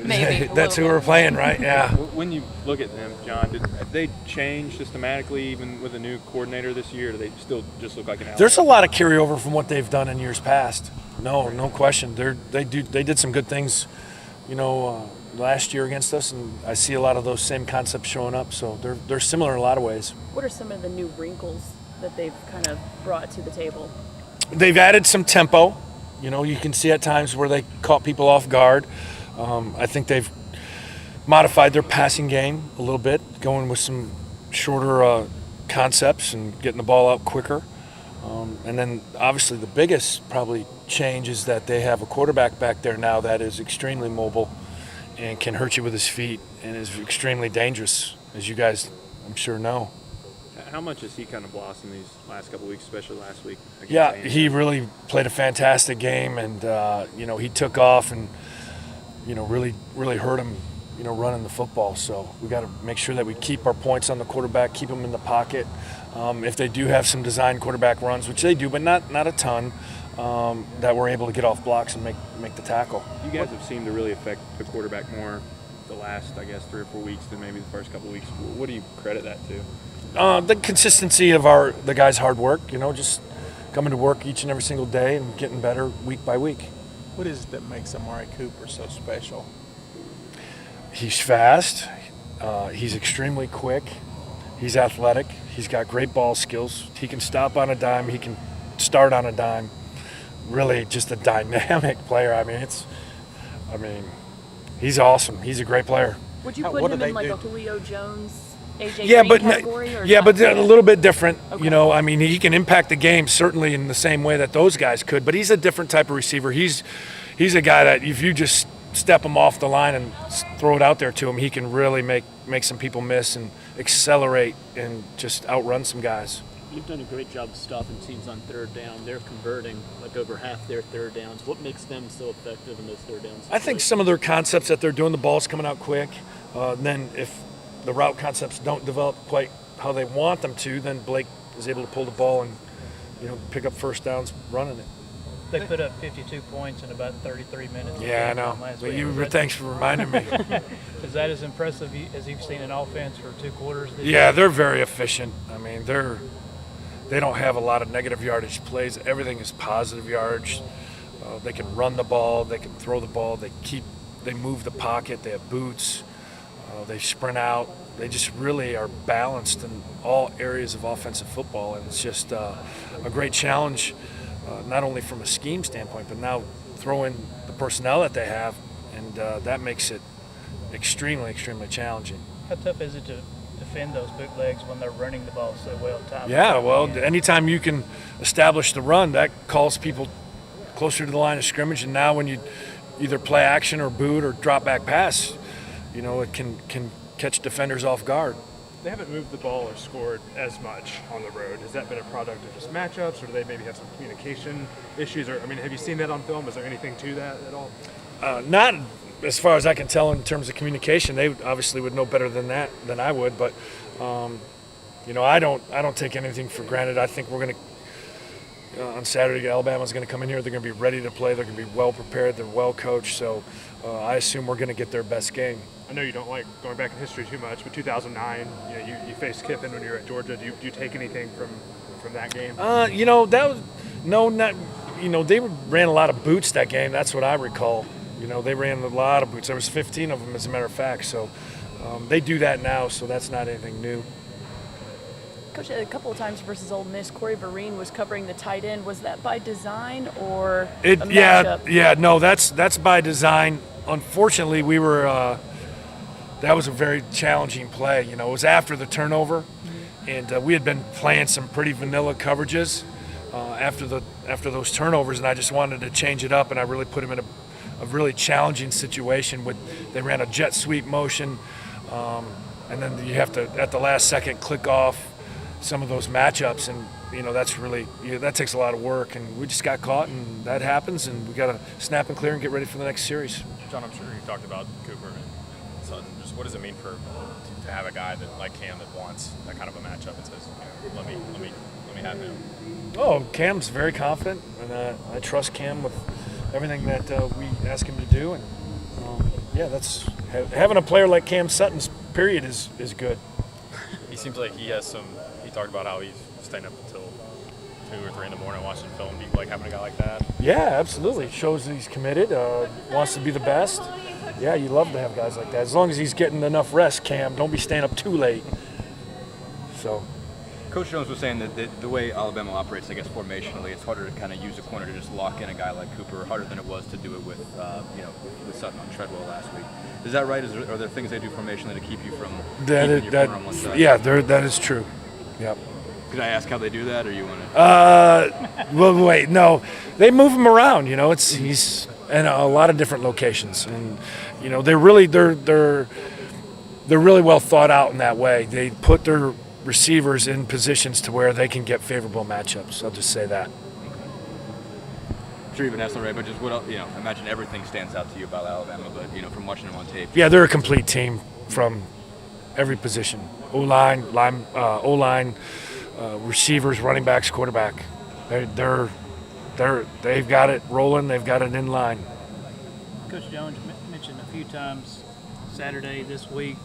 Maybe. That's who we're playing, right? Yeah. When you look at them, John, have they changed systematically even with a new coordinator this year? Or do they still just look like an outlier? There's a lot of carryover from what they've done in years past. No question. They did some good things, last year against us, and I see a lot of those same concepts showing up. So they're similar in a lot of ways. What are some of the new wrinkles that they've kind of brought to the table? They've added some tempo. You can see at times where they caught people off guard. I think they've modified their passing game a little bit, going with some shorter concepts and getting the ball out quicker. And then obviously the biggest probably change is that they have a quarterback back there now that is extremely mobile and can hurt you with his feet and is extremely dangerous, as you guys I'm sure know. How much has he kind of blossomed these last couple of weeks, especially last week? Yeah, he really played a fantastic game, and he took off and really hurt him, running the football. So we got to make sure that we keep our points on the quarterback, keep him in the pocket. If they do have some designed quarterback runs, which they do, but not a ton, that we're able to get off blocks and make the tackle. You guys have seemed to really affect the quarterback more the last, 3 or 4 weeks than maybe the first couple of weeks. What do you credit that to? The consistency of the guys' hard work, just coming to work each and every single day and getting better week by week. What is it that makes Amari Cooper so special? He's fast. He's extremely quick. He's athletic. He's got great ball skills. He can stop on a dime. He can start on a dime. Really just a dynamic player. He's awesome. He's a great player. Would you put him in like a Julio Jones, AJ Yeah, Green category? but a little bit different. Okay. He can impact the game certainly in the same way that those guys could, but he's a different type of receiver. He's a guy that if you just step him off the line and throw it out there to him, he can really make some people miss and accelerate and just outrun some guys. You've done a great job stopping teams on third down. They're converting like over half their third downs. What makes them so effective in those third downs? I think some of their concepts that they're doing, the ball's coming out quick. Then if the route concepts don't develop quite how they want them to, then Blake is able to pull the ball and pick up first downs running it. They put up 52 points in about 33 minutes. Yeah, I know. Last week. Thanks for reminding me. Is that as impressive as you've seen an offense for 2 quarters? Yeah, they're very efficient. They don't have a lot of negative yardage plays. Everything is positive yardage. They can run the ball. They can throw the ball. They move the pocket. They have boots. They sprint out. They just really are balanced in all areas of offensive football, and it's just a great challenge, not only from a scheme standpoint, but now throw in the personnel that they have, and that makes it extremely, extremely challenging. How tough is it to defend those bootlegs when they're running the ball so well? Anytime you can establish the run, that calls people closer to the line of scrimmage, and now when you either play action or boot or drop back pass, it can catch defenders off guard. They haven't moved the ball or scored as much on the road. Has that been a product of just matchups, or do they maybe have some communication issues? Or have you seen that on film? Is there anything to that at all? Not as far as I can tell in terms of communication. They obviously would know better than I would, but I don't take anything for granted. I think we're going to on Saturday, Alabama's going to come in here. They're going to be ready to play. They're going to be well prepared. They're well coached. So I assume we're going to get their best game. I know you don't like going back in history too much, but 2009, you faced Kiffin when you were at Georgia. Do you take anything from that game? They ran a lot of boots that game. That's what I recall. They ran a lot of boots. There was 15 of them, as a matter of fact. So they do that now. So that's not anything new. Coach, a couple of times versus Ole Miss, Corey Vereen was covering the tight end. Was that by design or a matchup? Yeah, no, that's by design. Unfortunately, we were that was a very challenging play. It was after the turnover, and we had been playing some pretty vanilla coverages after those turnovers, and I just wanted to change it up, and I really put him in a really challenging situation. They ran a jet sweep motion, and then you have to at the last second click off some of those matchups, and that's really that takes a lot of work, and we just got caught, and that happens, and we got to snap and clear and get ready for the next series. John, I'm sure you talked about Cooper and Sutton. Just what does it mean to have a guy like Cam that wants that kind of a matchup and says, let me we have him? Oh, Cam's very confident, and I trust Cam with everything that we ask him to do. And yeah, that's having a player like Cam Sutton's period is good. He seems like he has some. He talked about how he's staying up until 2 or 3 in the morning watching film. Do you like having a guy like that? Yeah, absolutely. Shows that he's committed, wants to be the best. Yeah, you love to have guys like that. As long as he's getting enough rest, Cam. Don't be staying up too late. So. Coach Jones was saying that the way Alabama operates, I guess, formationally, it's harder to kind of use a corner to just lock in a guy like Cooper, harder than it was to do it with, with Sutton on Treadwell last week. Is that right? Are there things they do formationally to keep you from keeping your corner on one side? Yeah, that is true. Yep. Could I ask how they do that, or you want to? Well, wait, no, they move him around. You know, he's in a lot of different locations, and you know they're really well thought out in that way. They put their receivers in positions to where they can get favorable matchups. I'll just say that. I'm sure you've been asked already, but just what else, I imagine everything stands out to you about Alabama, but from watching them on tape. Yeah, they're a complete team from every position: O-line, receivers, running backs, quarterback. They've got it rolling. They've got it in line. Coach Jones mentioned a few times Saturday this week,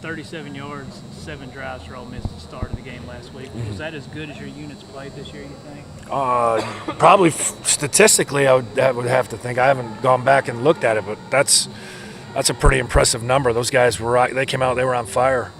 37 yards, 7 drives for Ole Miss at the start of the game last week. Mm-hmm. Was that as good as your units played this year, you think? Probably statistically, I would have to think. I haven't gone back and looked at it, but that's a pretty impressive number. Those guys they came out, they were on fire.